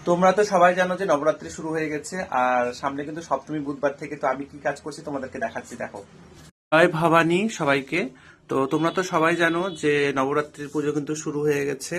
তোমরা তো সবাই জানো যে নবরাত্রি শুরু হয়ে গেছে, আর সামনে কিন্তু সপ্তমী বুধবার থেকে। তো আমি কি কাজ করছি তোমাদেরকে দেখাচ্ছি, দেখো। জয় ভবানী সবাইকে। তো তোমরা তো সবাই জানো যে নবরাত্রির পুজো কিন্তু শুরু হয়ে গেছে,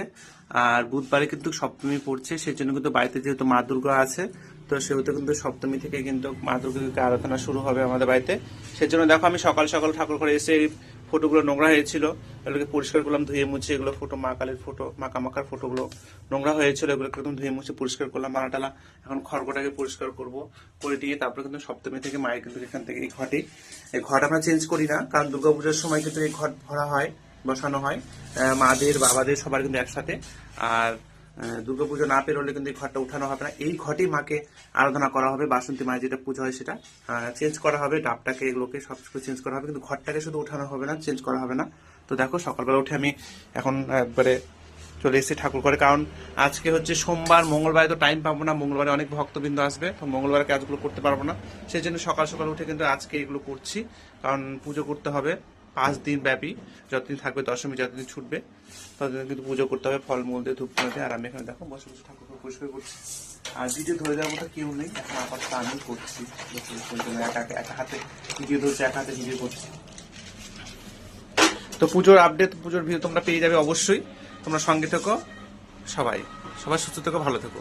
আর বুধবারে কিন্তু সপ্তমী পড়ছে। সেই জন্য কিন্তু বাড়িতে যেহেতু মা দুর্গা আছে, তো সেহেতু কিন্তু সপ্তমী থেকে কিন্তু মা দুর্গাকে আরাধনা শুরু হবে আমাদের বাড়িতে। সেজন্য দেখো আমি সকাল সকাল ঠাকুর ঘরে এসে এই ফটোগুলো নোংরা হয়েছিল, এগুলোকে পরিষ্কার করলাম, ধুয়ে মুছে। এগুলো ফটো, মা কালীর ফটো, মা কামাখার ফটোগুলো নোংরা হয়েছিল, এগুলোকে একদম ধুয়ে মুছে পরিষ্কার করলাম। মালাটালা এখন খড়গটাকে পরিষ্কার করব, করে দিয়ে তারপরে কিন্তু সপ্তমী থেকে মায়ের কিন্তু এখান থেকে এই ঘটে, এই ঘট আমরা চেঞ্জ করি না, কারণ দুর্গাপূজার সময় কিন্তু এই ঘট ভরা হয়, বসানো হয় মাদের বাবাদের সবার কিন্তু একসাথে। আর দুর্গাপুজো না পেরোলে কিন্তু এই ঘরটা উঠানো হবে না, এই ঘটেই মাকে আরাধনা করা হবে। বাসন্তী মায়ের যেটা পুজো হয় সেটা চেঞ্জ করা হবে, ডাবটাকে এগুলোকে সব কিছু চেঞ্জ করা হবে, কিন্তু ঘরটাকে শুধু উঠানো হবে না, চেঞ্জ করা হবে না। তো দেখো সকালবেলা উঠে আমি এখন একবারে চলে এসেছি ঠাকুর করে, কারণ আজকে হচ্ছে সোমবার, মঙ্গলবারে তো টাইম পাবো না, মঙ্গলবারে অনেক ভক্তবৃন্দ আসবে, তো মঙ্গলবারে কাজগুলো করতে পারবো না। সেই জন্য সকাল সকাল উঠে কিন্তু আজকে এগুলো করছি, কারণ পুজো করতে হবে 5 দিন ব্যাপী, যতদিন থাকবে দশমী, যতদিন ছুটবে ততদিন কিন্তু পুজো করতে হবে, ফলমূল দিয়ে, ধূপ দিয়ে। আর আমি এখানে দেখো বসে বসে ঠাকুরকে পরিষ্কার করছি, আর ভিডিও ধরে দেওয়ার মতো কেউ নেই এখন, আপাতত আমি করছি। একা হাতে ভিডিও ধরছি, একা হাতে ভিডিও করছি। তো পুজোর আপডেট, পুজোর ভিডিও তোমরা পেয়ে যাবে অবশ্যই। তোমরা সঙ্গে থেকো, সবাই সবাই সুস্থ থেকো, ভালো থেকো।